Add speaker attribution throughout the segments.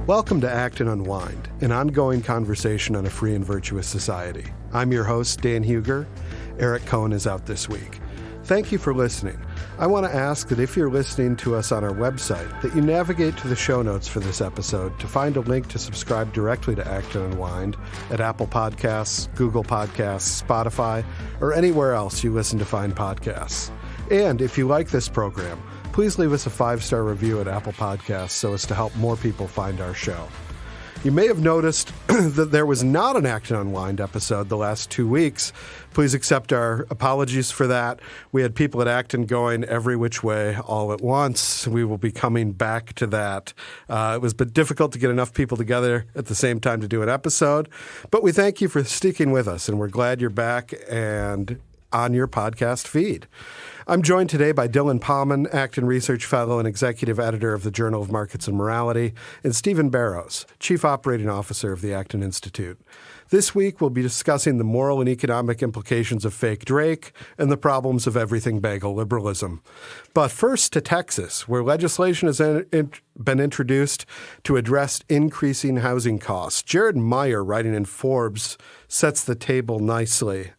Speaker 1: Welcome to Act and Unwind, an ongoing conversation on a free and virtuous society. I'm your host, Dan Huger. Eric Cohen is out this week. Thank you for listening. I want to ask that if you're listening to us on our website, that you navigate to the show notes for this episode to find a link to subscribe directly to Act and Unwind at Apple Podcasts, Google Podcasts, Spotify, or anywhere else you listen to find podcasts. And if you like this program, please leave us a 5-star review at Apple Podcasts so as to help more people find our show. You may have noticed that there was not an Act and Unwind episode the last 2 weeks. Please accept our apologies for that. We had people at Acton going every which way all at once. We will be coming back to that. It was a bit difficult to get enough people together at the same time to do an episode, but we thank you for sticking with us, and we're glad you're back and on your podcast feed. I'm joined today by Dylan Palman, Acton Research Fellow and Executive Editor of the Journal of Markets and Morality, and Stephen Barrows, Chief Operating Officer of the Acton Institute. This week, we'll be discussing the moral and economic implications of fake Drake and the problems of Everything-Bagel Liberalism. But first to Texas, where legislation has been introduced to address increasing housing costs. Jared Meyer, writing in Forbes, sets the table nicely.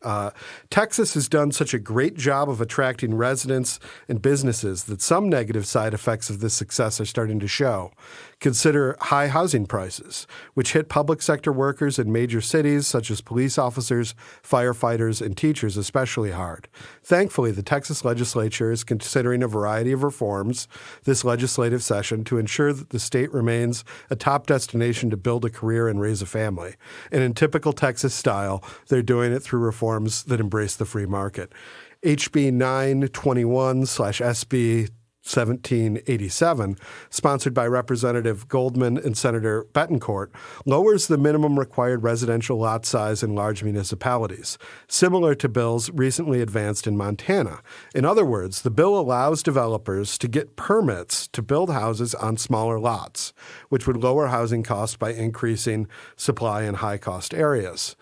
Speaker 1: Texas has done such a great job of attracting residents and businesses that some negative side effects of this success are starting to show. Consider high housing prices, which hit public sector workers in major cities such as police officers, firefighters, and teachers especially hard. Thankfully, the Texas legislature is considering a variety of reforms this legislative session to ensure that the state remains a top destination to build a career and raise a family. And in typical Texas style, they're doing it through reforms that embrace the free market. HB 921/SB 1787, sponsored by Representative Goldman and Senator Betancourt, lowers the minimum required residential lot size in large municipalities, similar to bills recently advanced in Montana. In other words, the bill allows developers to get permits to build houses on smaller lots, which would lower housing costs by increasing supply in high-cost areas.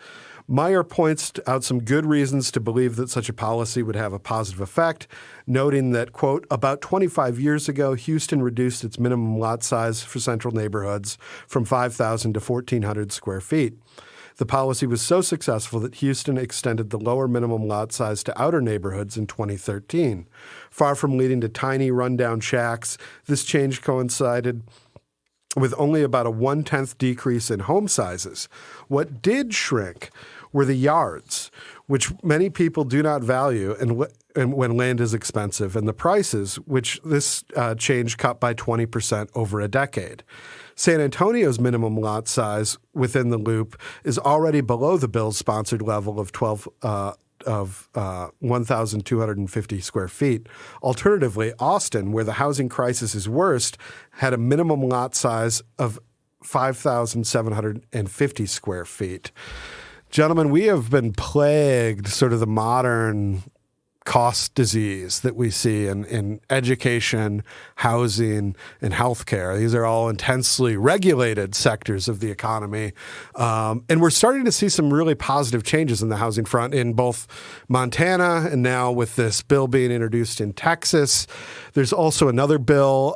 Speaker 1: Meyer points out some good reasons to believe that such a policy would have a positive effect, noting that, quote, about 25 years ago, Houston reduced its minimum lot size for central neighborhoods from 5,000 to 1,400 square feet. The policy was so successful that Houston extended the lower minimum lot size to outer neighborhoods in 2013. Far from leading to tiny rundown shacks, this change coincided with only about a 1/10 decrease in home sizes. What did shrink were the yards, which many people do not value and when land is expensive, and the prices, which this change cut by 20% over a decade. San Antonio's minimum lot size within the loop is already below the bill's sponsored level of 1,250 square feet. Alternatively, Austin, where the housing crisis is worst, had a minimum lot size of 5,750 square feet. Gentlemen, we have been plagued, sort of the modern cost disease that we see in education, housing, and healthcare. These are all intensely regulated sectors of the economy. And we're starting to see some really positive changes in the housing front in both Montana and now with this bill being introduced in Texas. There's also another bill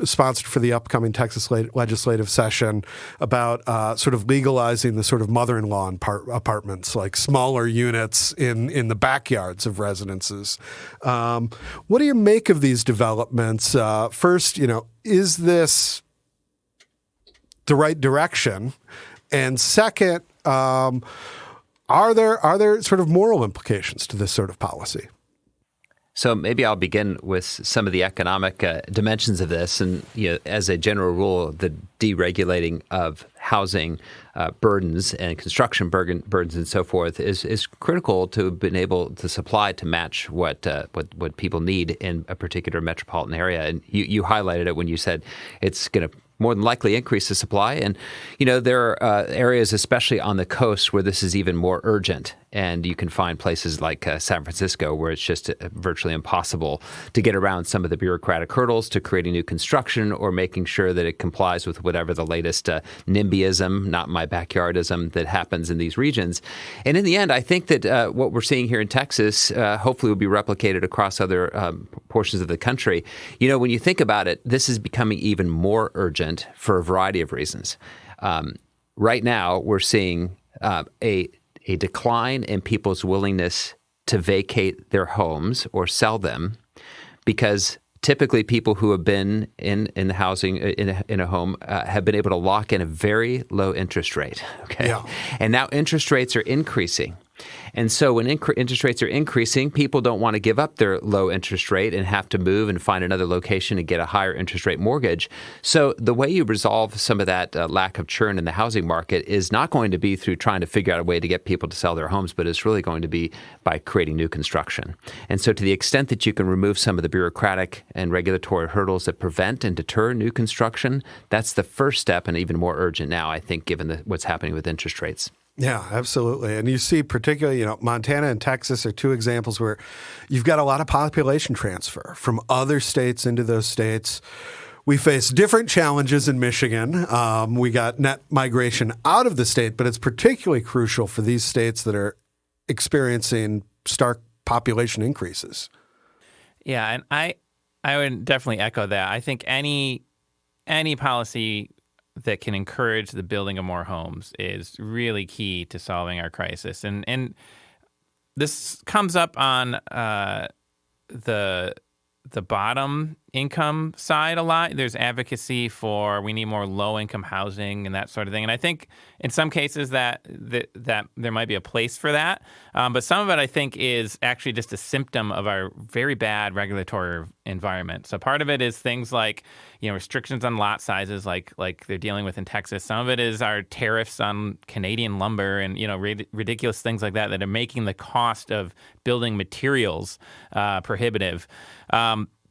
Speaker 1: sponsored for the upcoming Texas legislative session about sort of legalizing the sort of mother-in-law apartments, like smaller units in the backyards of residences. What do you make of these developments? First, is this the right direction? And second, are there sort of moral implications to this sort of policy?
Speaker 2: So maybe I'll begin with some of the economic dimensions of this. And as a general rule, the deregulating of housing burdens and construction burdens and so forth is critical to being able to supply to match what people need in a particular metropolitan area. And you highlighted it when you said it's going to more than likely increase the supply. And, there are areas, especially on the coast, where this is even more urgent. And you can find places like San Francisco where it's just virtually impossible to get around some of the bureaucratic hurdles to creating new construction or making sure that it complies with whatever the latest NIMBYism, not my backyardism, that happens in these regions. And in the end, I think that what we're seeing here in Texas hopefully will be replicated across other portions of the country. When you think about it, this is becoming even more urgent insufficient for a variety of reasons. Right now, we're seeing a decline in people's willingness to vacate their homes or sell them, because typically people who have been in the housing in a home have been able to lock in a very low interest rate. Okay, yeah. And now interest rates are increasing. And so when interest rates are increasing, people don't want to give up their low interest rate and have to move and find another location and get a higher interest rate mortgage. So the way you resolve some of that lack of churn in the housing market is not going to be through trying to figure out a way to get people to sell their homes, but it's really going to be by creating new construction. And so to the extent that you can remove some of the bureaucratic and regulatory hurdles that prevent and deter new construction, that's the first step, and even more urgent now, I think, given what's happening with interest rates.
Speaker 1: Yeah, absolutely. And you see particularly, Montana and Texas are two examples where you've got a lot of population transfer from other states into those states. We face different challenges in Michigan. We got net migration out of the state, but it's particularly crucial for these states that are experiencing stark population increases.
Speaker 3: Yeah, and I would definitely echo that. I think any policy that can encourage the building of more homes is really key to solving our crisis. And this comes up on the bottom income side a lot. There's advocacy for we need more low-income housing and that sort of thing. And I think in some cases that there might be a place for that. But some of it, I think, is actually just a symptom of our very bad regulatory environment. So part of it is things like, restrictions on lot sizes like they're dealing with in Texas. Some of it is our tariffs on Canadian lumber and, ridiculous things like that are making the cost of building materials prohibitive.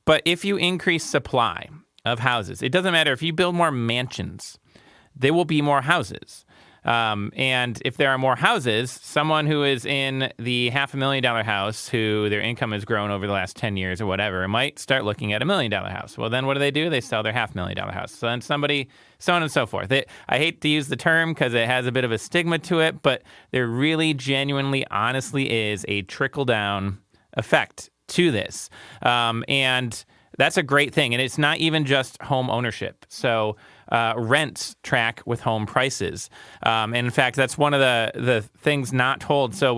Speaker 3: But if you increase supply of houses, it doesn't matter if you build more mansions, there will be more houses. And if there are more houses, someone who is in the $500,000 house, who their income has grown over the last 10 years or whatever, might start looking at $1 million house. Well, then what do? They sell their $500,000 house. So then somebody, so on and so forth. I hate to use the term because it has a bit of a stigma to it, but there really genuinely, honestly is a trickle-down effect to this. And that's a great thing. And it's not even just home ownership. So rents track with home prices. And in fact, that's one of the things not told. So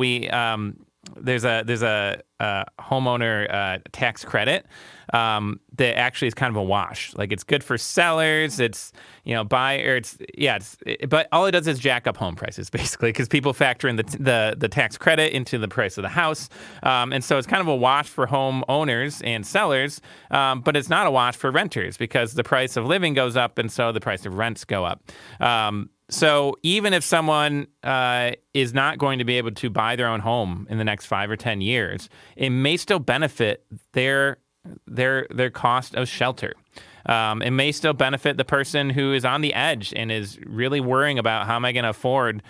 Speaker 3: there's a homeowner tax credit that actually is kind of a wash. Like, it's good for sellers. It's but all it does is jack up home prices basically, because people factor in the tax credit into the price of the house, and so it's kind of a wash for home owners and sellers, but it's not a wash for renters because the price of living goes up, and so the price of rents go up. So even if someone is not going to be able to buy their own home in the next 5 or 10 years, it may still benefit their cost of shelter. It may still benefit the person who is on the edge and is really worrying about how am I going to afford,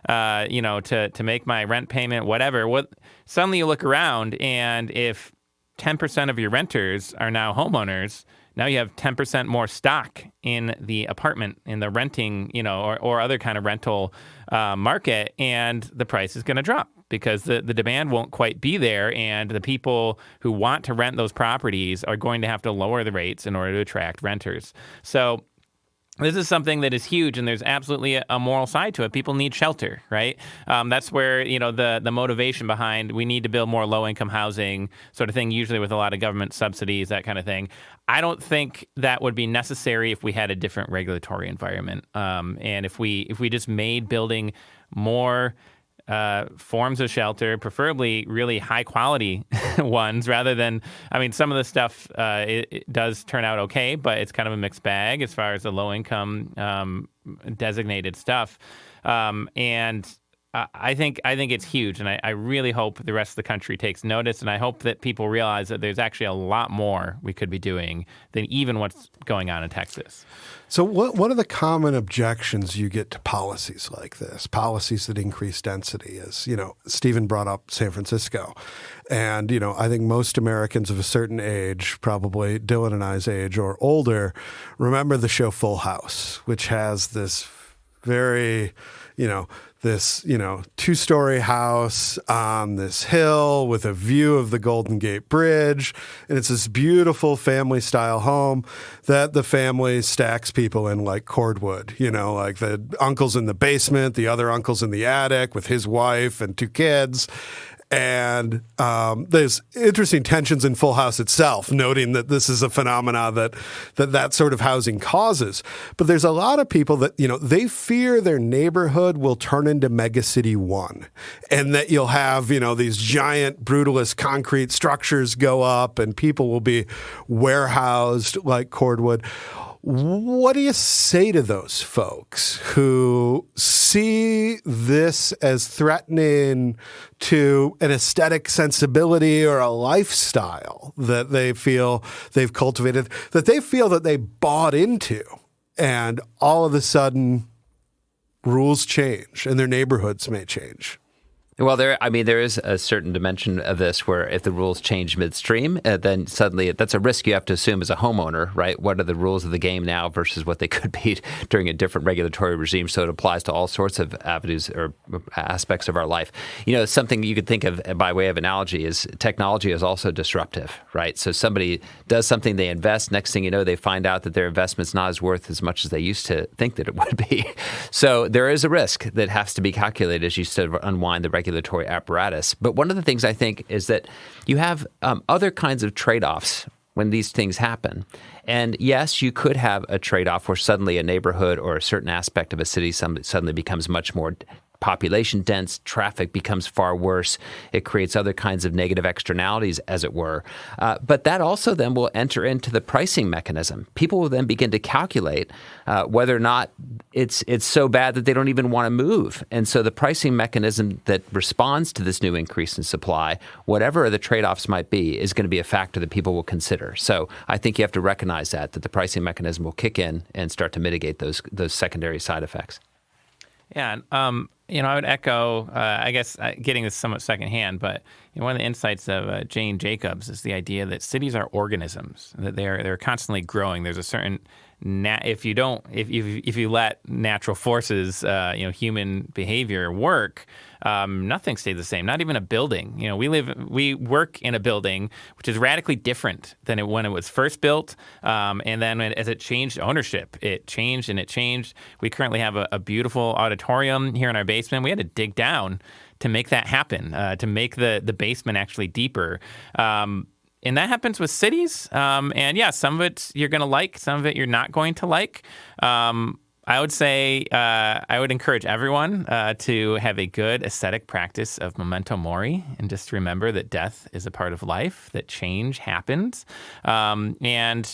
Speaker 3: to make my rent payment, whatever. Suddenly you look around, and if 10% of your renters are now homeowners, now you have 10% more stock in the apartment, in the renting, or other kind of rental market, and the price is going to drop because the demand won't quite be there, and the people who want to rent those properties are going to have to lower the rates in order to attract renters. So this is something that is huge, and there's absolutely a moral side to it. People need shelter, right? That's where, the motivation behind we need to build more low-income housing sort of thing, usually with a lot of government subsidies, that kind of thing. I don't think that would be necessary if we had a different regulatory environment. And if we just made building more forms of shelter, preferably really high-quality ones, rather than, some of the stuff, it does turn out okay, but it's kind of a mixed bag as far as the low-income designated stuff. And I think it's huge, and I really hope the rest of the country takes notice, and I hope that people realize that there's actually a lot more we could be doing than even what's going on in Texas.
Speaker 1: So what are the common objections you get to policies like this, policies that increase density? As, Stephen brought up San Francisco. And, I think most Americans of a certain age, probably Dylan and I's age or older, remember the show Full House, which has this very, this, 2-story house on this hill with a view of the Golden Gate Bridge. And it's this beautiful family-style home that the family stacks people in like cordwood, like the uncle's in the basement, the other uncle's in the attic with his wife and 2 kids. And there's interesting tensions in Full House itself, noting that this is a phenomena that sort of housing causes. But there's a lot of people that, they fear their neighborhood will turn into Megacity 1, and that you'll have, these giant brutalist concrete structures go up and people will be warehoused like cordwood. What do you say to those folks who see this as threatening to an aesthetic sensibility or a lifestyle that they feel they've cultivated, that they feel that they bought into, and all of a sudden rules change and their neighborhoods may change?
Speaker 2: Well, there is a certain dimension of this where if the rules change midstream, then suddenly that's a risk you have to assume as a homeowner, right? What are the rules of the game now versus what they could be during a different regulatory regime? So it applies to all sorts of avenues or aspects of our life. Something you could think of by way of analogy is technology is also disruptive, right? So somebody does something, they invest, next thing you know, they find out that their investment's not as worth as much as they used to think that it would be. So there is a risk that has to be calculated as you sort of unwind the regulatory apparatus. But one of the things I think is that you have other kinds of trade-offs when these things happen. And yes, you could have a trade-off where suddenly a neighborhood or a certain aspect of a city suddenly becomes much more population dense, traffic becomes far worse. It creates other kinds of negative externalities, as it were. But that also then will enter into the pricing mechanism. People will then begin to calculate whether or not it's so bad that they don't even want to move. And so the pricing mechanism that responds to this new increase in supply, whatever the trade-offs might be, is going to be a factor that people will consider. So I think you have to recognize that the pricing mechanism will kick in and start to mitigate those secondary side effects.
Speaker 3: Yeah, I would echo, I guess, getting this somewhat secondhand, but one of the insights of Jane Jacobs is the idea that cities are organisms, that they're constantly growing. There's a certain if you let natural forces, human behavior work, nothing stays the same. Not even a building. We work in a building which is radically different than when it was first built, and then as it changed ownership, it changed and it changed. We currently have a beautiful auditorium here in our basement. We had to dig down to make that happen, to make the basement actually deeper. And that happens with cities. And yeah, some of it you're going to like, some of it you're not going to like. I would say I would encourage everyone to have a good aesthetic practice of memento mori, and just remember that death is a part of life, that change happens. The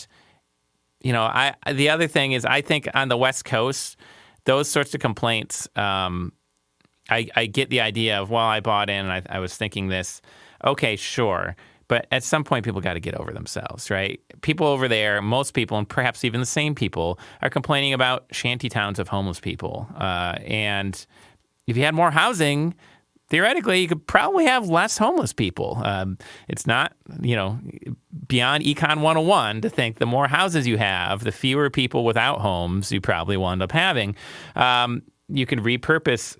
Speaker 3: other thing is, I think on the West Coast, those sorts of complaints, I get the idea of, well, I bought in and I was thinking this. Okay, sure. But at some point, people got to get over themselves, right? People over there, most people, and perhaps even the same people, are complaining about shanty towns of homeless people. And if you had more housing, theoretically, you could probably have less homeless people. It's not, beyond Econ 101 to think the more houses you have, the fewer people without homes you probably will end up having. You could repurpose,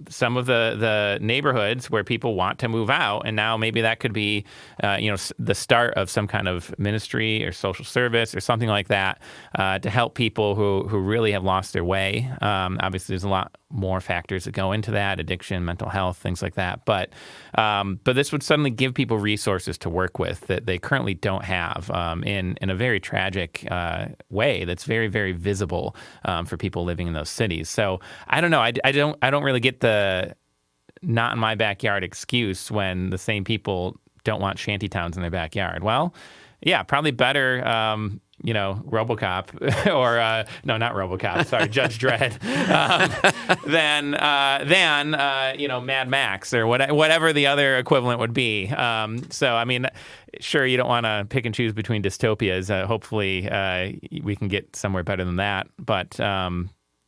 Speaker 3: some of the neighborhoods where people want to move out, and now maybe that could be, the start of some kind of ministry or social service or something like that to help people who really have lost their way. Obviously, there's a lot more factors that go into that: addiction, mental health, things like that. But this would suddenly give people resources to work with that they currently don't have in a very tragic way that's very, very visible for people living in those cities. So I don't know. I don't really get the not in my backyard excuse when the same people don't want shanty towns in their backyard. Well, yeah, probably better, RoboCop or no, not RoboCop. Sorry, Judge Dredd. Than Mad Max or whatever the other equivalent would be. So I mean, sure, you don't want to pick and choose between dystopias. Hopefully, we can get somewhere better than that. But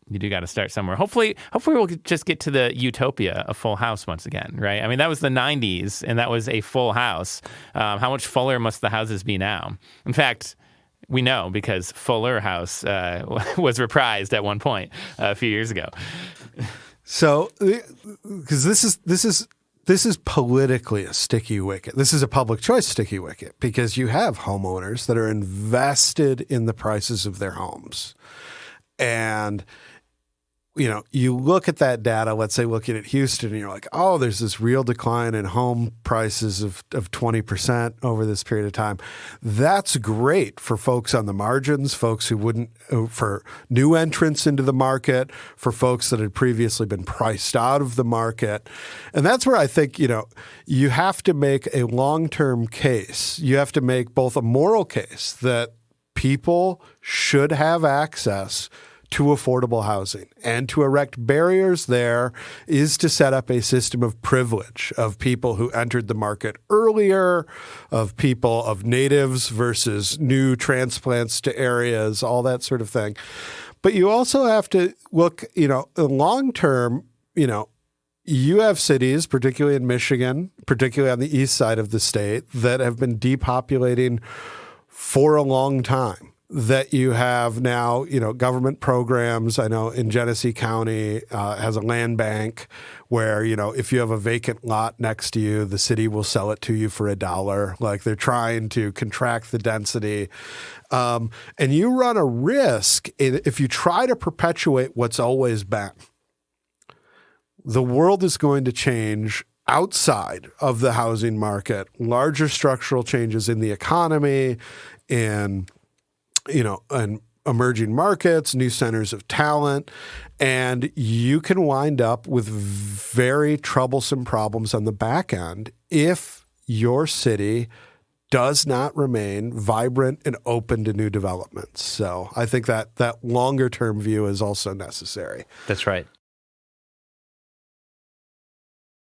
Speaker 3: you do got to start somewhere. Hopefully we'll just get to the utopia of Full House once again, right? I mean, that was the 90s, and that was a full house. How much fuller must the houses be now? In fact, we know because Fuller House was reprised at one point a few years ago.
Speaker 1: So, because this is politically a sticky wicket. This is a public choice sticky wicket because you have homeowners that are invested in the prices of their homes. And, you look at that data, let's say looking at Houston, and you're like, oh, there's this real decline in home prices of 20% over this period of time. That's great for folks on the margins, folks who wouldn't, for new entrants into the market, for folks that had previously been priced out of the market. And that's where I think, you have to make a long-term case. You have to make both a moral case that people should have access to affordable housing. And to erect barriers there is to set up a system of privilege of people who entered the market earlier, of people, of natives versus new transplants to areas, all that sort of thing. But you also have to look, long term, you have cities, particularly in Michigan, particularly on the east side of the state, that have been depopulating for a long time. That you have now, government programs. I know in Genesee County has a land bank where, if you have a vacant lot next to you, the city will sell it to you for $1. Like they're trying to contract the density. And you run a risk if you try to perpetuate what's always been. The world is going to change outside of the housing market, larger structural changes in the economy, and emerging markets, new centers of talent, and you can wind up with very troublesome problems on the back end if your city does not remain vibrant and open to new developments. So I think that longer term view is also necessary.
Speaker 2: That's right.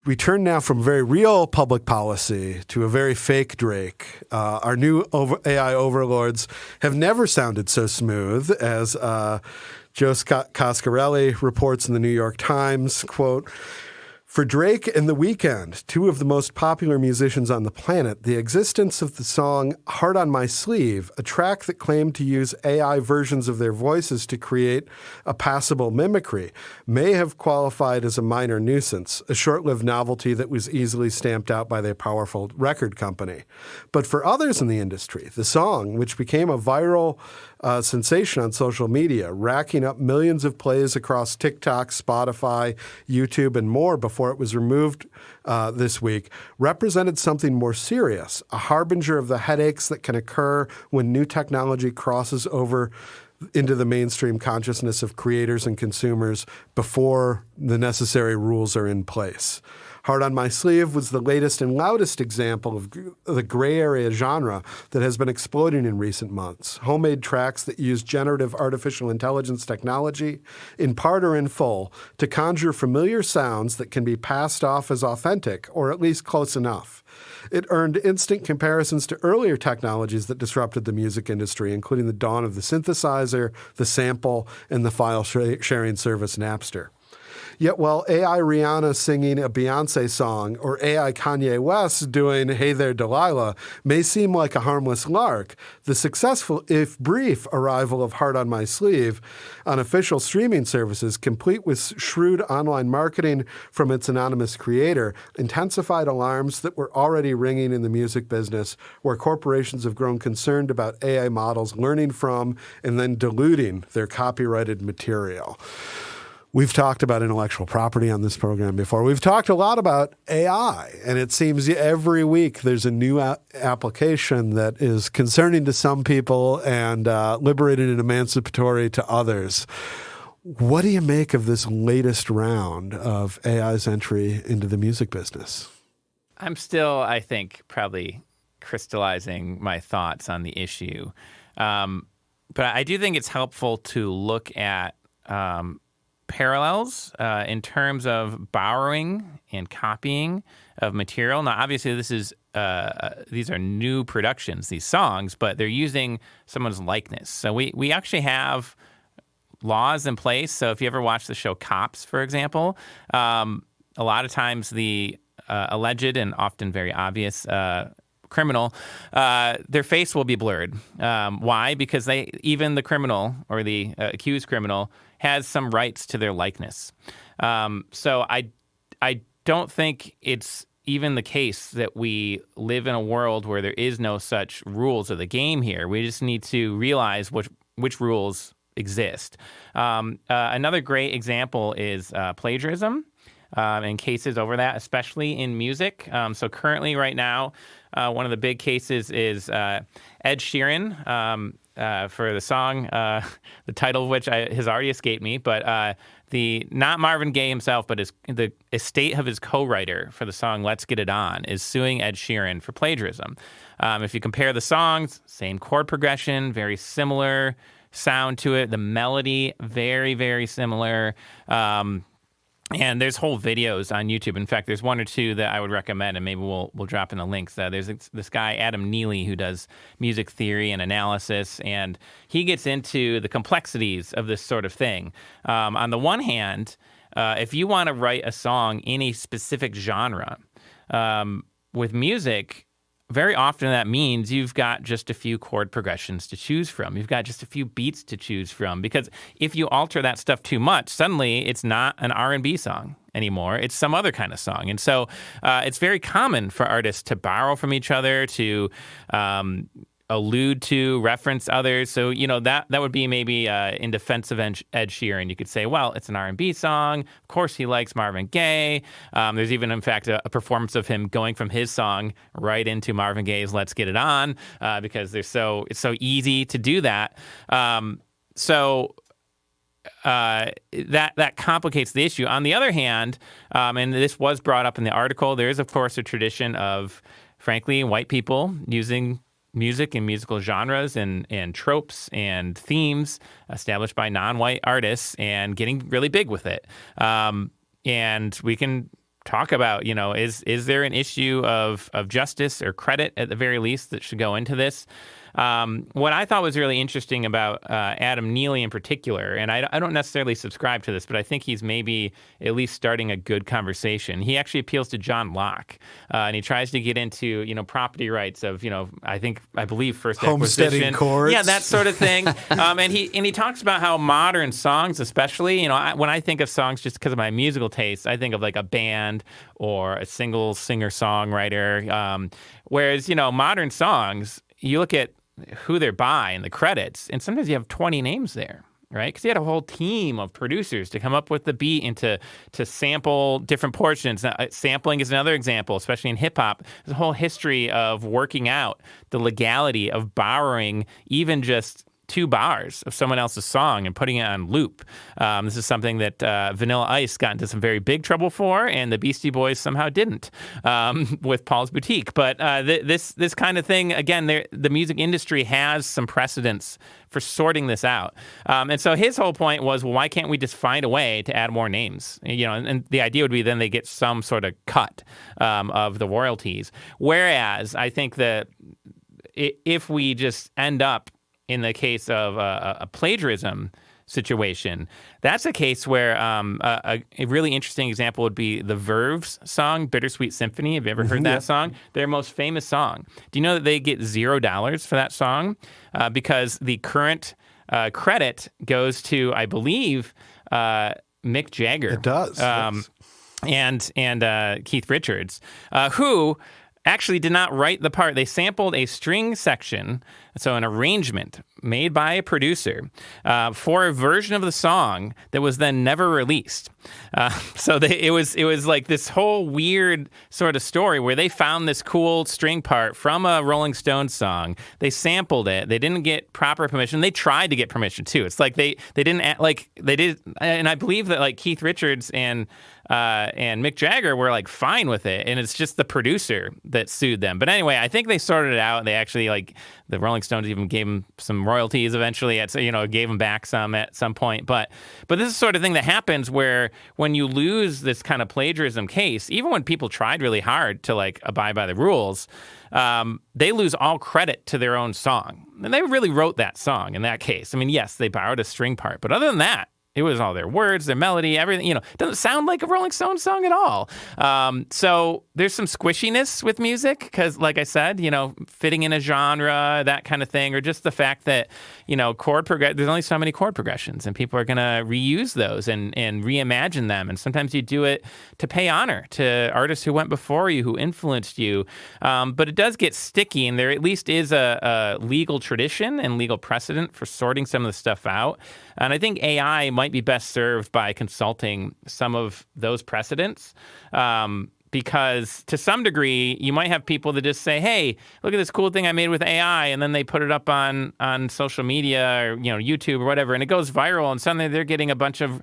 Speaker 1: We turn now from very real public policy to a very fake Drake. Our new AI overlords have never sounded so smooth as Joe Coscarelli reports in the New York Times, quote, "For Drake and The Weeknd, two of the most popular musicians on the planet, the existence of the song Heart on My Sleeve, a track that claimed to use AI versions of their voices to create a passable mimicry, may have qualified as a minor nuisance, a short-lived novelty that was easily stamped out by their powerful record company. But for others in the industry, the song, which became a viral sensation on social media, racking up millions of plays across TikTok, Spotify, YouTube, and more before it was removed this week, represented something more serious, a harbinger of the headaches that can occur when new technology crosses over into the mainstream consciousness of creators and consumers before the necessary rules are in place. Heart on My Sleeve was the latest and loudest example of the gray area genre that has been exploding in recent months. Homemade tracks that use generative artificial intelligence technology, in part or in full, to conjure familiar sounds that can be passed off as authentic, or at least close enough. It earned instant comparisons to earlier technologies that disrupted the music industry, including the dawn of the synthesizer, the sample, and the file sharing service Napster. Yet while AI Rihanna singing a Beyoncé song or AI Kanye West doing Hey There Delilah may seem like a harmless lark, the successful, if brief, arrival of Heart on My Sleeve on official streaming services, complete with shrewd online marketing from its anonymous creator, intensified alarms that were already ringing in the music business, where corporations have grown concerned about AI models learning from and then diluting their copyrighted material. We've talked about intellectual property on this program before. We've talked a lot about AI, and it seems every week there's a new application that is concerning to some people and liberating and emancipatory to others. What do you make of this latest round of AI's entry into the music business?
Speaker 3: I'm still, I think, probably crystallizing my thoughts on the issue. But I do think it's helpful to look at parallels in terms of borrowing and copying of material. Now, obviously, these are new productions, these songs, but they're using someone's likeness. So we actually have laws in place. So if you ever watch the show Cops, for example, a lot of times the alleged and often very obvious criminal, their face will be blurred. Why? Because even the criminal or the accused criminal has some rights to their likeness. So I don't think it's even the case that we live in a world where there is no such rules of the game here. We just need to realize which rules exist. Another great example is plagiarism and cases over that, especially in music. So currently right now, one of the big cases is Ed Sheeran for the song, the title of which has already escaped me, but not Marvin Gaye himself, but the estate of his co-writer for the song Let's Get It On is suing Ed Sheeran for plagiarism. If you compare the songs, same chord progression, very similar sound to it. The melody, very, very similar. And there's whole videos on YouTube. In fact, there's one or two that I would recommend, and maybe we'll drop in the links. There's this guy, Adam Neely, who does music theory and analysis, and he gets into the complexities of this sort of thing. On the one hand, if you want to write a song in a specific genre, with music, very often that means you've got just a few chord progressions to choose from. You've got just a few beats to choose from. Because if you alter that stuff too much, suddenly it's not an R&B song anymore. It's some other kind of song. And so it's very common for artists to borrow from each other, to allude to, reference others. So, that would be maybe in defense of Ed Sheeran. You could say, well, it's an R&B song. Of course, he likes Marvin Gaye. There's even, in fact, a performance of him going from his song right into Marvin Gaye's Let's Get It On, because it's so easy to do that. That complicates the issue. On the other hand, and this was brought up in the article, there is, of course, a tradition of, frankly, white people using music and musical genres and tropes and themes established by non-white artists and getting really big with it. And we can talk about, is there an issue of justice or credit at the very least that should go into this? What I thought was really interesting about Adam Neely in particular, and I don't necessarily subscribe to this, but I think he's maybe at least starting a good conversation. He actually appeals to John Locke, and he tries to get into, property rights of, I believe first
Speaker 1: homesteading
Speaker 3: acquisition.
Speaker 1: courts.
Speaker 3: Yeah, that sort of thing. And he talks about how modern songs, especially, when I think of songs just because of my musical taste, I think of like a band or a single singer-songwriter. Whereas, modern songs, you look at who they're by and the credits, and sometimes you have 20 names there, right? Because you had a whole team of producers to come up with the beat and to sample different portions. Now, sampling is another example, especially in hip-hop. There's a whole history of working out the legality of borrowing even just 2 bars of someone else's song and putting it on loop. This is something that Vanilla Ice got into some very big trouble for, and the Beastie Boys somehow didn't with Paul's Boutique. But this kind of thing, again, the music industry has some precedents for sorting this out. And so his whole point was, well, why can't we just find a way to add more names? And the idea would be then they get some sort of cut of the royalties. Whereas I think that if we just end up in the case of a plagiarism situation, that's a case where a really interesting example would be the Verve's song, Bittersweet Symphony. Have you ever heard that song? Their most famous song. Do you know that they get $0 for that song? Because the current credit goes to, I believe, Mick Jagger.
Speaker 1: It does. Yes.
Speaker 3: And Keith Richards, who actually did not write the part. They sampled a string section, so an arrangement made by a producer for a version of the song that was then never released. It was like this whole weird sort of story where they found this cool string part from a Rolling Stones song. They sampled it. They didn't get proper permission. They tried to get permission too. It's like they didn't like they did, and I believe that like Keith Richards and Mick Jagger were like fine with it, and it's just the producer that sued them. But anyway, I think they sorted it out. They actually the Rolling Stones even gave them some royalties eventually. Gave them back some at some point. But this is the sort of thing that happens where when you lose this kind of plagiarism case, even when people tried really hard to abide by the rules, they lose all credit to their own song. And they really wrote that song in that case. I mean, yes, they borrowed a string part, but other than that, it was all their words, their melody, everything. It doesn't sound like a Rolling Stones song at all. So there's some squishiness with music because, like I said, fitting in a genre, that kind of thing, or just the fact that, there's only so many chord progressions and people are going to reuse those and reimagine them. And sometimes you do it to pay honor to artists who went before you, who influenced you. But it does get sticky, and there at least is a legal tradition and legal precedent for sorting some of the stuff out. And I think AI might be best served by consulting some of those precedents. Because to some degree, you might have people that just say, hey, look at this cool thing I made with AI, and then they put it up on social media or YouTube or whatever, and it goes viral, and suddenly they're getting a bunch of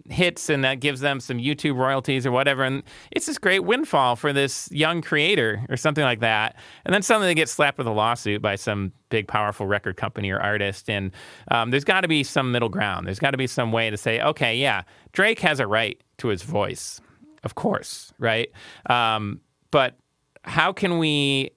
Speaker 3: hits, and that gives them some YouTube royalties or whatever, and it's this great windfall for this young creator or something like that. And then suddenly they get slapped with a lawsuit by some big, powerful record company or artist, and there's got to be some middle ground. There's got to be some way to say, okay, yeah, Drake has a right to his voice. Of course, right? But how can we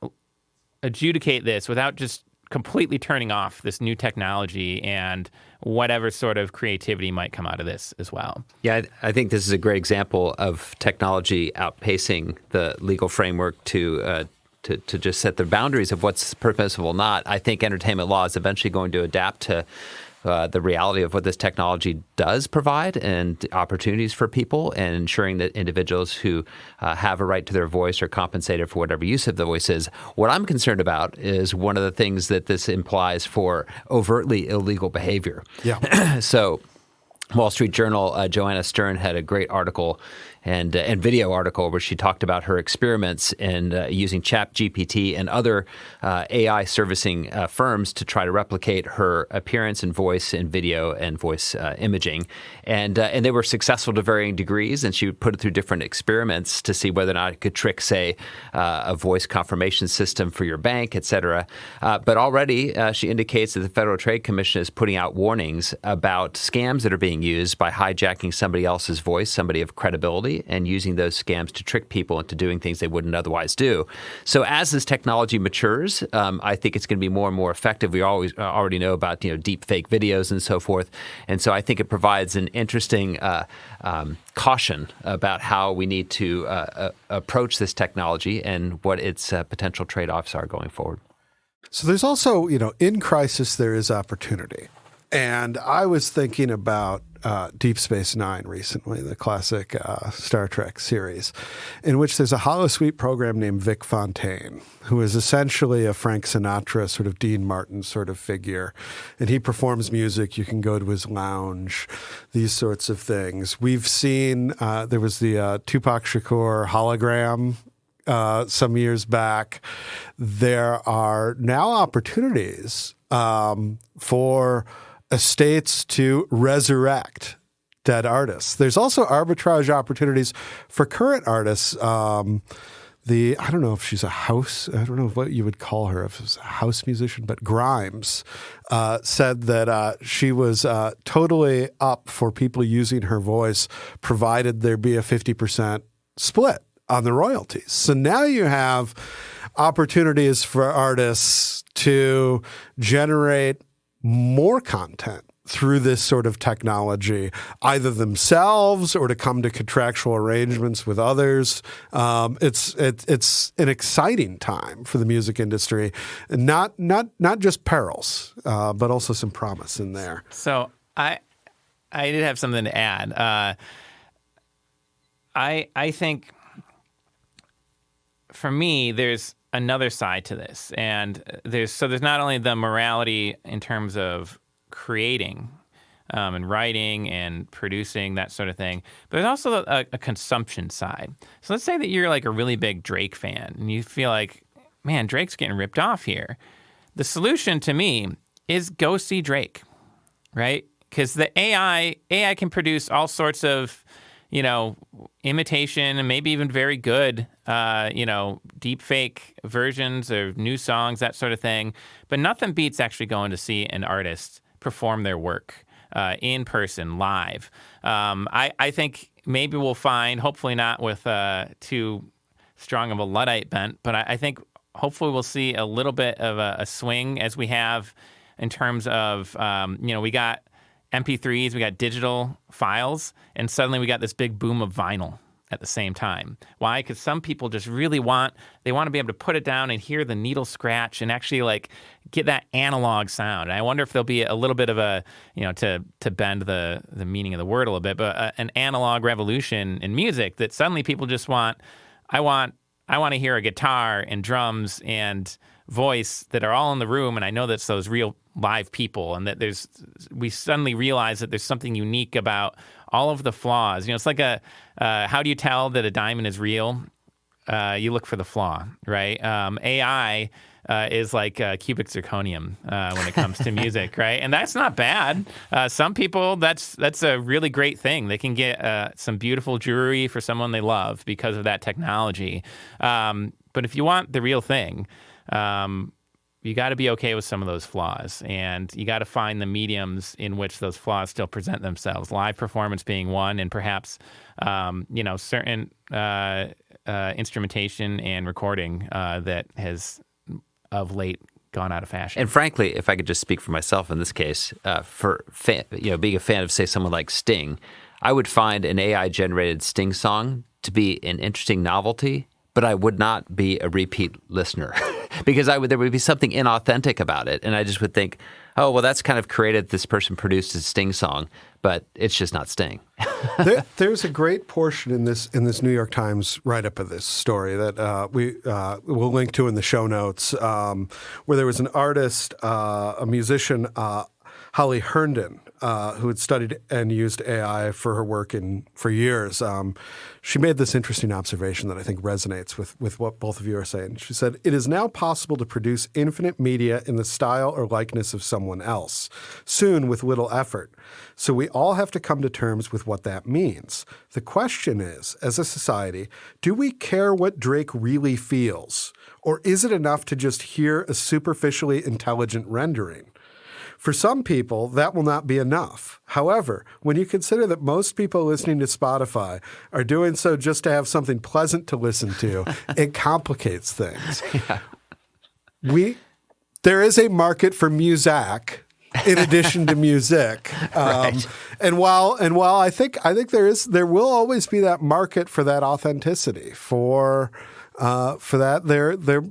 Speaker 3: adjudicate this without just completely turning off this new technology and whatever sort of creativity might come out of this as well?
Speaker 2: Yeah, I think this is a great example of technology outpacing the legal framework to just set the boundaries of what's permissible or not. I think entertainment law is eventually going to adapt to the reality of what this technology does provide and opportunities for people, and ensuring that individuals who have a right to their voice are compensated for whatever use of the voice is. What I'm concerned about is one of the things that this implies for overtly illegal behavior.
Speaker 1: Yeah.
Speaker 2: So Wall Street Journal, Joanna Stern had a great article and video article where she talked about her experiments in using ChatGPT and other AI servicing firms to try to replicate her appearance and voice in video and voice imaging. And they were successful to varying degrees, and she would put it through different experiments to see whether or not it could trick, say, a voice confirmation system for your bank, et cetera. But already she indicates that the Federal Trade Commission is putting out warnings about scams that are being used by hijacking somebody else's voice, somebody of credibility, and using those scams to trick people into doing things they wouldn't otherwise do. So as this technology matures, I think it's going to be more and more effective. We already know about deep fake videos and so forth. And so I think it provides an interesting caution about how we need to approach this technology and what its potential trade-offs are going forward.
Speaker 1: So there's also, in crisis, there is opportunity. And I was thinking about Deep Space Nine recently, the classic Star Trek series, in which there's a holosuite program named Vic Fontaine, who is essentially a Frank Sinatra, sort of Dean Martin sort of figure. And he performs music. You can go to his lounge, these sorts of things. We've seen, there was the Tupac Shakur hologram some years back. There are now opportunities for estates to resurrect dead artists. There's also arbitrage opportunities for current artists. I don't know if she's I don't know what you would call her, if it was a house musician, but Grimes said that she was totally up for people using her voice, provided there be a 50% split on the royalties. So now you have opportunities for artists to generate more content through this sort of technology, either themselves or to come to contractual arrangements with others. It's an exciting time for the music industry, and not just perils, but also some promise in there.
Speaker 3: So I did have something to add. I think for me, there's another side to this, and there's not only the morality in terms of creating and writing and producing, that sort of thing, but there's also a consumption side. So let's say that you're like a really big Drake fan and you feel like, man, Drake's getting ripped off here. The solution to me is go see Drake, right? Because the AI can produce all sorts of imitation and maybe even very good, deep fake versions of new songs, that sort of thing. But nothing beats actually going to see an artist perform their work in person, live. I think maybe we'll find, hopefully not with too strong of a Luddite bent, but I think hopefully we'll see a little bit of a swing as we have in terms of, we got MP3s, we got digital files, and suddenly we got this big boom of vinyl. at the same time. Why? Because some people just really want to be able to put it down and hear the needle scratch and actually like get that analog sound. And I wonder if there'll be a little bit of a, to bend the meaning of the word a little bit, but an analog revolution in music that suddenly people just I want to hear a guitar and drums and voice that are all in the room, and I know that's those real live people, and that we suddenly realize that there's something unique about all of the flaws. It's like how do you tell that a diamond is real? You look for the flaw, right? AI is like cubic zirconium when it comes to music, right? And that's not bad. Some people, that's a really great thing. They can get some beautiful jewelry for someone they love because of that technology. But if you want the real thing, you got to be okay with some of those flaws, and you got to find the mediums in which those flaws still present themselves. Live performance being one, and perhaps certain instrumentation and recording that has of late gone out of fashion.
Speaker 2: And frankly, if I could just speak for myself in this case, being a fan of, say, someone like Sting, I would find an AI-generated Sting song to be an interesting novelty, but I would not be a repeat listener because there would be something inauthentic about it. And I just would think, oh, well, that's kind of creative. This person produced a Sting song, but it's just not Sting.
Speaker 1: There's a great portion in this New York Times write-up of this story that we'll link to in the show notes, where there was an artist, a musician, Holly Herndon, who had studied and used AI for her work for years. She made this interesting observation that I think resonates with what both of you are saying. She said, "It is now possible to produce infinite media in the style or likeness of someone else, soon with little effort. So we all have to come to terms with what that means. The question is, as a society, do we care what Drake really feels? Or is it enough to just hear a superficially intelligent rendering? For some people, that will not be enough. However, when you consider that most people listening to Spotify are doing so just to have something pleasant to listen to, it complicates things." Yeah. There is a market for Muzak in addition to music.
Speaker 2: Right.
Speaker 1: And while I think there will always be that market for that authenticity, for that,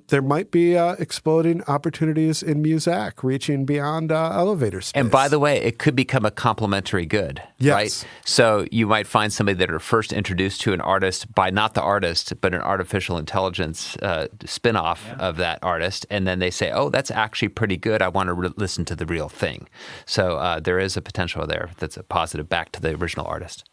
Speaker 1: there might be exploding opportunities in Muzak, reaching beyond elevator space.
Speaker 2: And by the way, it could become a complementary good,
Speaker 1: yes.
Speaker 2: Right? So you might find somebody that are first introduced to an artist by not the artist, but an artificial intelligence spin-off of that artist, and then they say, oh, that's actually pretty good. I want to listen to the real thing. So there is a potential there that's a positive back to the original artist.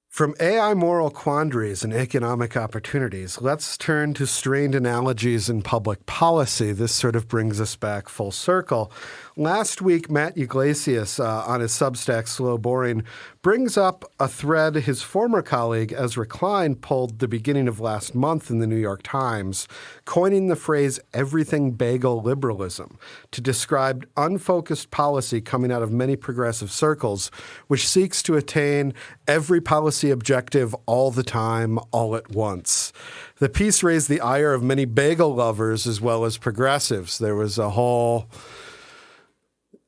Speaker 1: From AI moral quandaries and economic opportunities, let's turn to strained analogies in public policy. This sort of brings us back full circle. Last week, Matt Yglesias on his Substack Slow Boring brings up a thread his former colleague Ezra Klein pulled the beginning of last month in the New York Times, coining the phrase Everything-Bagel Liberalism to describe unfocused policy coming out of many progressive circles, which seeks to attain every policy objective all the time, all at once. The piece raised the ire of many bagel lovers as well as progressives. There was a whole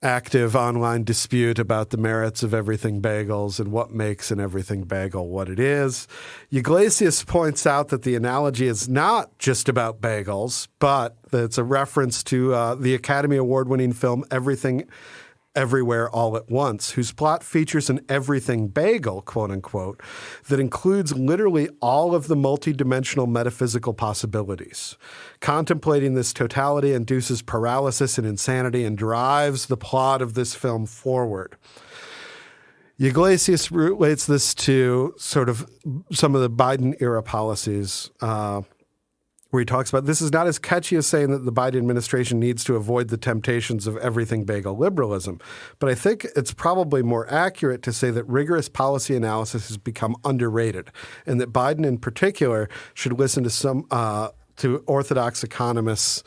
Speaker 1: active online dispute about the merits of everything bagels and what makes an everything bagel what it is. Yglesias points out that the analogy is not just about bagels, but that it's a reference to the Academy Award-winning film Everything Everywhere All at Once, whose plot features an everything bagel, quote unquote, that includes literally all of the multidimensional metaphysical possibilities. Contemplating this totality induces paralysis and insanity and drives the plot of this film forward. Yglesias relates this to sort of some of the Biden-era policies, where he talks about this is not as catchy as saying that the Biden administration needs to avoid the temptations of everything-bagel liberalism. But I think it's probably more accurate to say that rigorous policy analysis has become underrated, and that Biden in particular should listen to to orthodox economists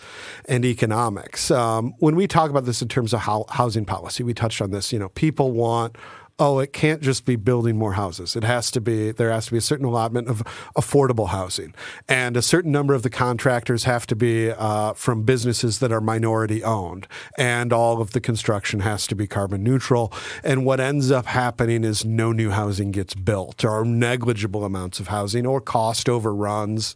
Speaker 1: and economics. When we talk about this in terms of housing policy, we touched on this. People want oh, it can't just be building more houses. There has to be a certain allotment of affordable housing. And a certain number of the contractors have to be from businesses that are minority owned. And all of the construction has to be carbon neutral. And what ends up happening is no new housing gets built, or negligible amounts of housing, or cost overruns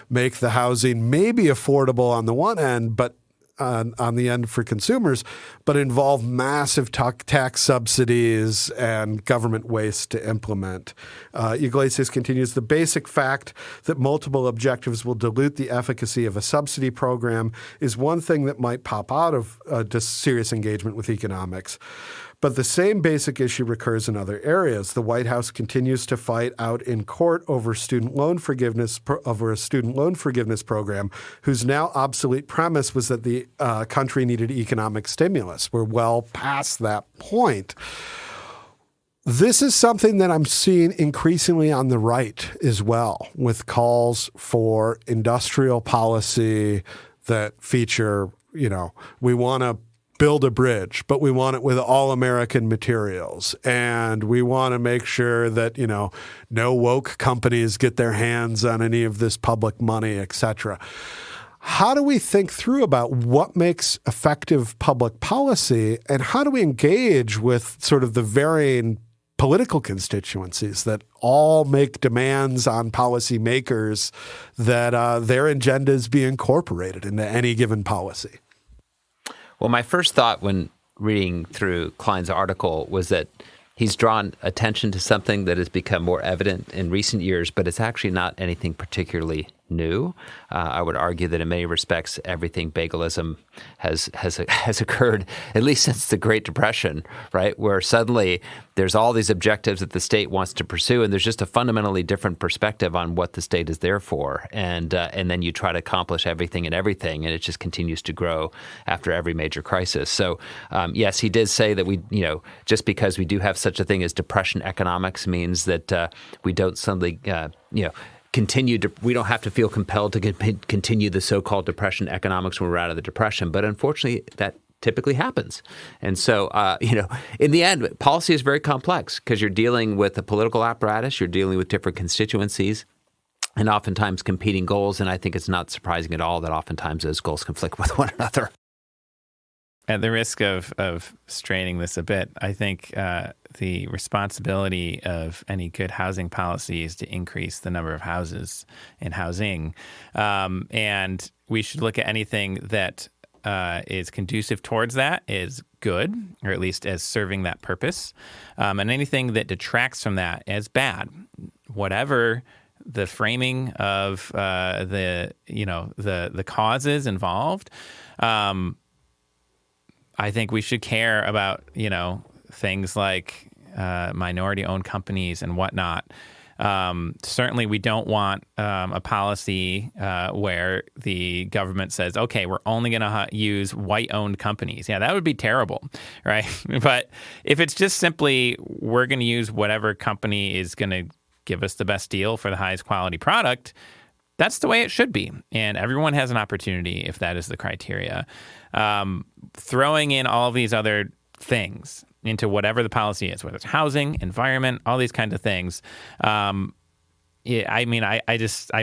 Speaker 1: make the housing maybe affordable on the one end, but on the end for consumers, but involve massive tax subsidies and government waste to implement. Iglesias continues, the basic fact that multiple objectives will dilute the efficacy of a subsidy program is one thing that might pop out of serious engagement with economics. But the same basic issue recurs in other areas. The White House continues to fight out in court over a student loan forgiveness program, whose now obsolete premise was that the country needed economic stimulus. We're well past that point. This is something that I'm seeing increasingly on the right as well, with calls for industrial policy that feature, we want to build a bridge, but we want it with all American materials. And we want to make sure that, no woke companies get their hands on any of this public money, et cetera. How do we think through about what makes effective public policy, and how do we engage with sort of the varying political constituencies that all make demands on policymakers that their agendas be incorporated into any given policy?
Speaker 2: Well, my first thought when reading through Klein's article was that he's drawn attention to something that has become more evident in recent years, but it's actually not anything particularly new. I would argue that in many respects, everything-bagelism has occurred at least since the Great Depression, right? Where suddenly there's all these objectives that the state wants to pursue, and there's just a fundamentally different perspective on what the state is there for. And then you try to accomplish everything, and it just continues to grow after every major crisis. So yes, he did say that we, just because we do have such a thing as depression economics means that we don't suddenly, we don't have to feel compelled to continue the so-called depression economics when we're out of the depression. But unfortunately, that typically happens. And so, in the end, policy is very complex because you're dealing with a political apparatus, you're dealing with different constituencies, and oftentimes competing goals. And I think it's not surprising at all that oftentimes those goals conflict with one another.
Speaker 3: At the risk of straining this a bit, I think the responsibility of any good housing policy is to increase the number of houses in housing. And we should look at anything that is conducive towards that is good, or at least as serving that purpose. And anything that detracts from that as bad, whatever the framing of the causes involved. I think we should care about, things like minority-owned companies and whatnot. Certainly, we don't want a policy where the government says, okay, we're only going to use white-owned companies. Yeah, that would be terrible, right? But if it's just simply we're going to use whatever company is going to give us the best deal for the highest quality product, that's the way it should be. And everyone has an opportunity if that is the criteria. Throwing in all of these other things into whatever the policy is, whether it's housing, environment, all these kinds of things. I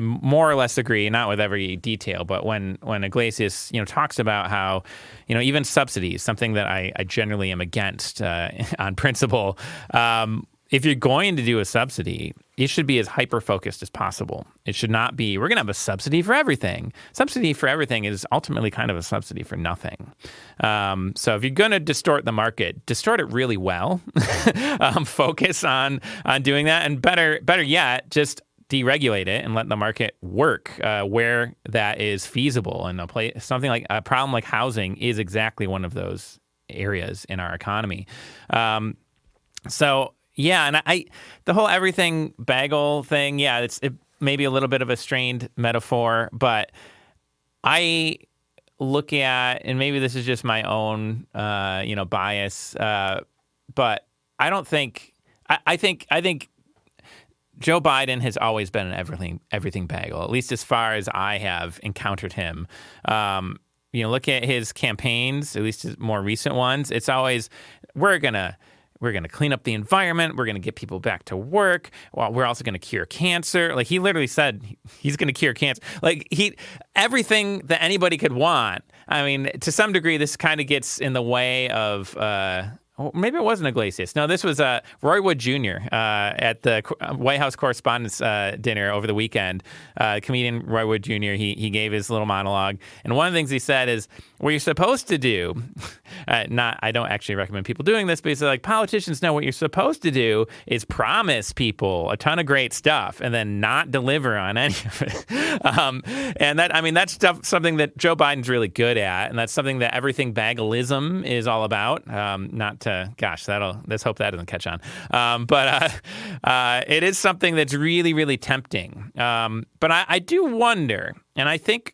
Speaker 3: more or less agree, not with every detail, but when Iglesias, talks about how, even subsidies, something that I generally am against on principle, if you're going to do a subsidy, it should be as hyper-focused as possible. It should not be, we're going to have a subsidy for everything. Subsidy for everything is ultimately kind of a subsidy for nothing. So if you're going to distort the market, distort it really well. Focus on doing that. And better yet, just deregulate it and let the market work where that is feasible. And something like a problem like housing is exactly one of those areas in our economy. Yeah, and the whole everything bagel thing, yeah, it may be a little bit of a strained metaphor, but I look at, and maybe this is just my own, bias, but I don't think, I think Joe Biden has always been an everything bagel, at least as far as I have encountered him. Look at his campaigns, at least his more recent ones. It's always, we're going to we're going to clean up the environment. We're going to get people back to work. Well, we're also going to cure cancer. Like, he literally said he's going to cure cancer. Like, everything that anybody could want. I mean, to some degree, this kind of gets in the way of maybe it wasn't Iglesias. No, this was Roy Wood Jr. At the White House Correspondents' Dinner over the weekend. Comedian Roy Wood Jr., he gave his little monologue. And one of the things he said is, what you're supposed to do, I don't actually recommend people doing this, but he said, like, politicians know what you're supposed to do is promise people a ton of great stuff and then not deliver on any of it. And that's something that Joe Biden's really good at. And that's something that Everything-Bagelism is all about. Let's hope that doesn't catch on. But it is something that's really, really tempting. But I do wonder, and I think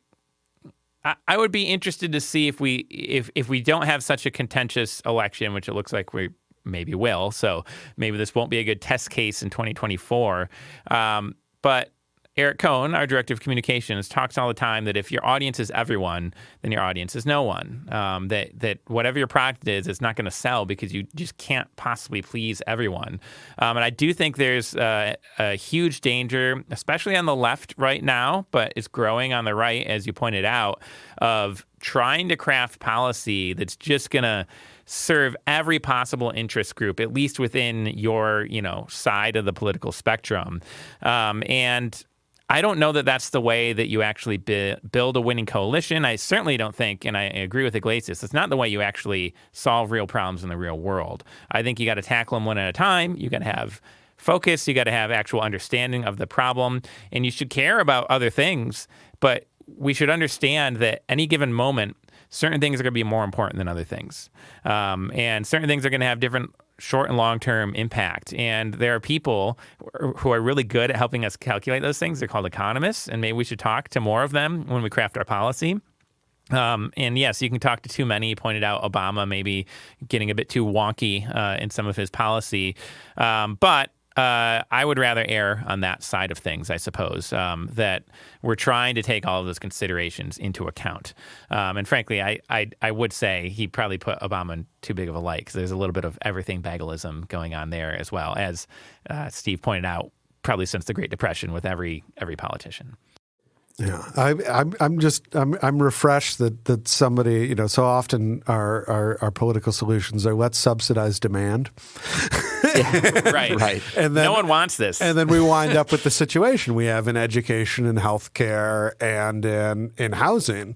Speaker 3: I would be interested to see if we don't have such a contentious election, which it looks like we maybe will. So maybe this won't be a good test case in 2024. But Eric Cohn, our director of communications, talks all the time that if your audience is everyone, then your audience is no one. That whatever your product is, it's not going to sell because you just can't possibly please everyone. And I do think there's a huge danger, especially on the left right now, but it's growing on the right, as you pointed out, of trying to craft policy that's just going to serve every possible interest group, at least within your, side of the political spectrum. And I don't know that that's the way that you actually build a winning coalition. I certainly don't think, and I agree with Iglesias, it's not the way you actually solve real problems in the real world. I think you got to tackle them one at a time. You got to have focus. You got to have actual understanding of the problem, and you should care about other things. But we should understand that any given moment, certain things are going to be more important than other things, and certain things are going to have different short and long-term impact. And there are people who are really good at helping us calculate those things. They're called economists, and maybe we should talk to more of them when we craft our policy. And yes, you can talk to too many. You pointed out Obama maybe getting a bit too wonky in some of his policy. But I would rather err on that side of things, I suppose, that we're trying to take all of those considerations into account. And frankly, I would say he probably put Obama in too big of a light because there's a little bit of everything-bagelism going on there as well, as Steve pointed out, probably since the Great Depression with every politician.
Speaker 1: Yeah, I'm refreshed that somebody, so often our political solutions are let's subsidize demand.
Speaker 3: Yeah, right.
Speaker 1: And then,
Speaker 3: no one wants this.
Speaker 1: And then we wind up with the situation we have in education and healthcare and in housing.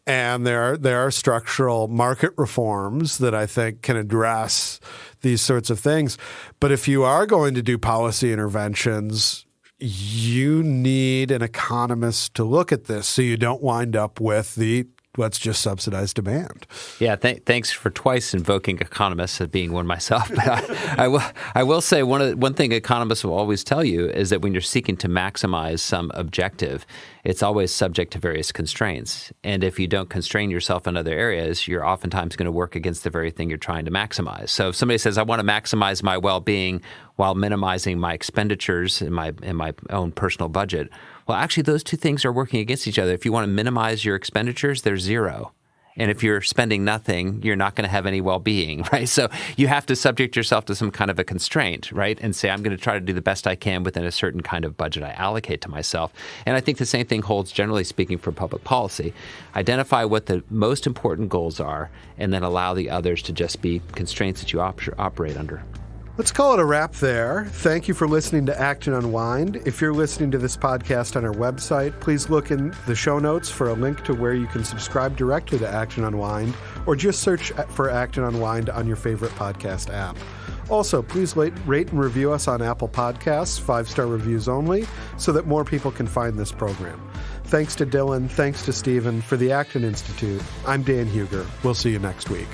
Speaker 1: And there are structural market reforms that I think can address these sorts of things. But if you are going to do policy interventions, you need an economist to look at this so you don't wind up with the let's just subsidize demand.
Speaker 2: Yeah, thanks for twice invoking economists as being one myself. But I will say one thing economists will always tell you is that when you're seeking to maximize some objective, it's always subject to various constraints. And if you don't constrain yourself in other areas, you're oftentimes going to work against the very thing you're trying to maximize. So if somebody says, I want to maximize my well-being while minimizing my expenditures in my own personal budget, well, actually, those two things are working against each other. If you want to minimize your expenditures, there's zero. And if you're spending nothing, you're not going to have any well-being, right? So you have to subject yourself to some kind of a constraint, right? And say, I'm going to try to do the best I can within a certain kind of budget I allocate to myself. And I think the same thing holds, generally speaking, for public policy. Identify what the most important goals are, and then allow the others to just be constraints that you operate under.
Speaker 1: Let's call it a wrap there. Thank you for listening to Act and Unwind. If you're listening to this podcast on our website, please look in the show notes for a link to where you can subscribe directly to Act and Unwind, or just search for Act and Unwind on your favorite podcast app. Also, please rate and review us on Apple Podcasts, 5-star reviews only, so that more people can find this program. Thanks to Dylan, thanks to Stephen. For the Acton Institute, I'm Dan Huger. We'll see you next week.